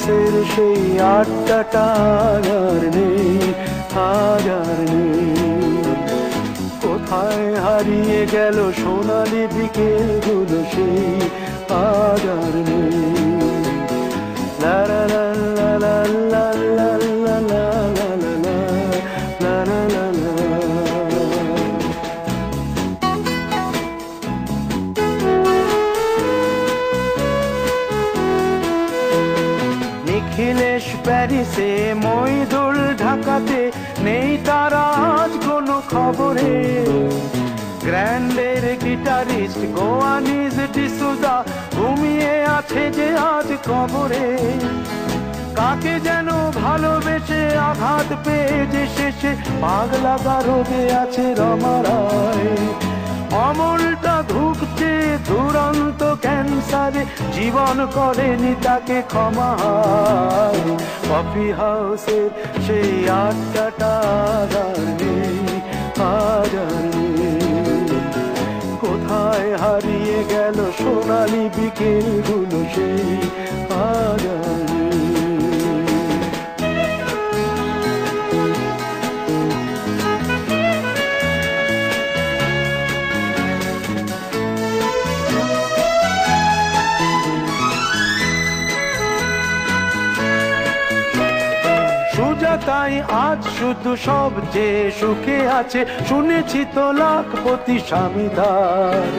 হাউসের সেই আড্ডাটা আর নেই, আজ আর নেই। কোথায় হারিয়ে গেল সোনালি বিকেলগুলো সেই আজ আর নেই। লা লা লা লা লা লা লা লা লা লা লা লা লা লা। নিখিলেশ প্যারিসে, মইদুল ঢাকাতে, নেই তারা আজ কোনো খবরে। গ্র্যান্ডের গিটারিস্ট গোয়ানিজ ডিসুজা ঘুমিয়ে আছে যে আজ কবরে। কাকে যেন ভালোবেসে আঘাত পেয়ে যে শেষে পাগলা গারদে আছে রমা রায়। অমলটা ধুকছে দুরন্ত ক্যান্সারে, জীবন করেনি তাকে ক্ষমা। কফি হাউসের সেই আড্ডাটা আর নেই, আজ আর নেই। কোথায় হারিয়ে গেল সোনালি বিকেলগুলো সেই আজ আর নেই। তাই আজ শুধু সবচেয়ে সুখে আছে, শুনেছি তো লাখপতি স্বামীদার।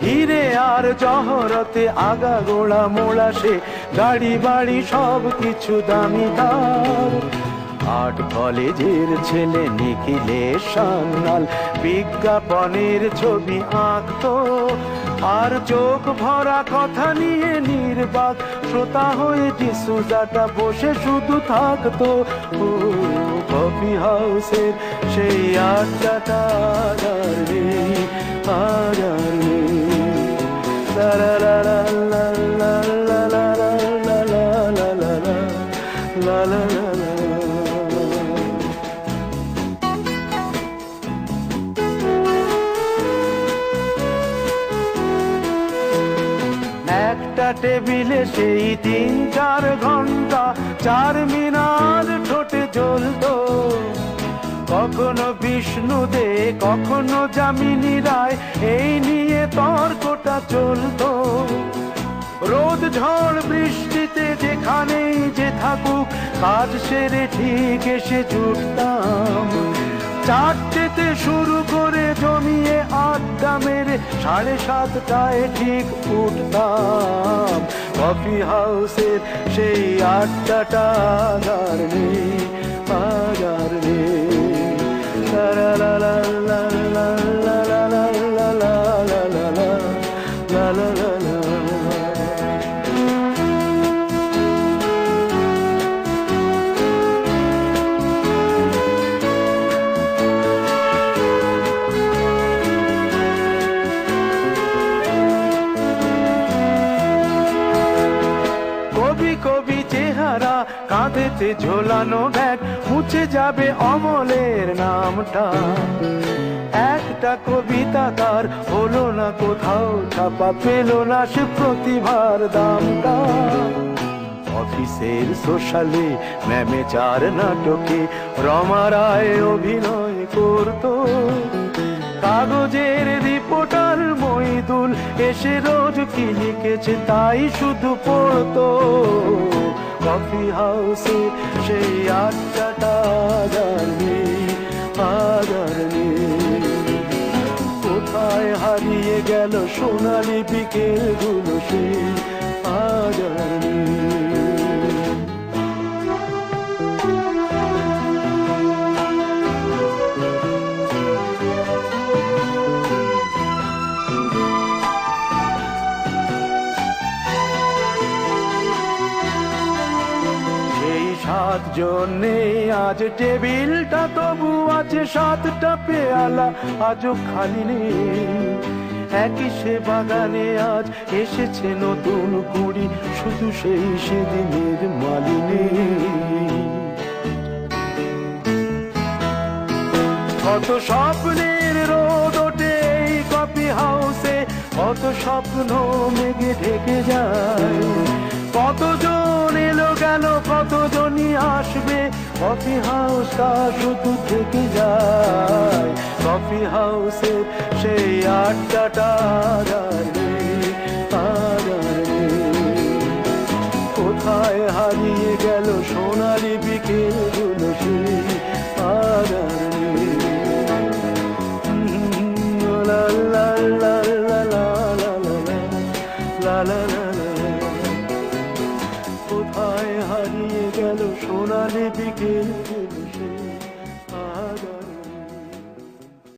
হিরে আর জহরতে আগাগোড়া মোড়া সে, গাড়ি বাড়ি সব কিছু দামিদার। আর্ট কলেজের ছেলে নিখিলেশ সান্যাল বিজ্ঞাপনের ছবি আঁকতো, আর চোখ ভরা কথা নিয়ে নির্বাক শ্রোতা হয়ে ডিসুজাটা বসে শুধু থাকতো। কফি হাউসের সেই আড্ডাটা আর নেই, আজ আর নেই। লা লা লা লা লা লা লা লা লা লা লা লা লা লা লা। একটা টেবিলে সেই 3-4 ঘন্টা চার মিনার ঠোঁটে জ্বলতো। কখনো বিষ্ণু দে, কখনো যামিনী রায়, এই নিয়ে তর্কটা চলতো। রোদ ঝড় বৃষ্টিতে যেখানেই যে থাকুক, কাজ সেরে ঠিক এসে জুটতাম। 4টেতে শুরু করে জমিয়ে আড্ডা মেরে 7:30টায় ঠিক উঠতাম। কফি হাউসের সেই আড্ডাটা আর নেই, আজ আর নেই। লা লা লা লা লা লা লা লা লা লা লা লা লা লা লা লা। কবি চেহারা, কাঁধেতে ঝোলানো ব্যাগ, মুছে যাবে অমলের নামটা। একটা কবিতা তার হলো না কোথাও ছাপা, পেল না সে প্রতিভার দামটা। অফিসের সোশ্যালে, ম্যামেচার নাটকে রমা রায় অভিনয় করতো। কাগজের রিপোর্টার মইদুল এসে রোজ কি লিখেছে তাই শুধু পড়তো। কফি হাউসে সেই আড্ডাটা আজ আর নেই, আজ আর নেই। কোথায় হারিয়ে গেল সোনালি বিকেলগুলো সেই আজ আর নেই। জন্যে আজ টেবিলটা তবু আছে, 7টা পেয়ালা আজও খালি নেই। একই সে বাগানে আজ এসেছে নতুন কুড়ি, শুধু সেই সেদিনের মালিনী। কত স্বপ্নের রোদ ওঠে এই কফি হাউসে, কত স্বপ্ন মেঘে ঢেকে যায়। কতজন এলো কেন কতজনই আসবে, কফি হাউসটা শুধু থেকে যায়। কফি হাউসের সেই আড্ডাটা আর নেই, আর নেই। কোথায় হারিয়ে গেল সোনালি বিকেলগুলো সেই আর নেই। লা লা লা লা লা লা লা লা লা লা। কোথায় হারিয়ে গেল সোনালি বিকেলগুলো সেই আর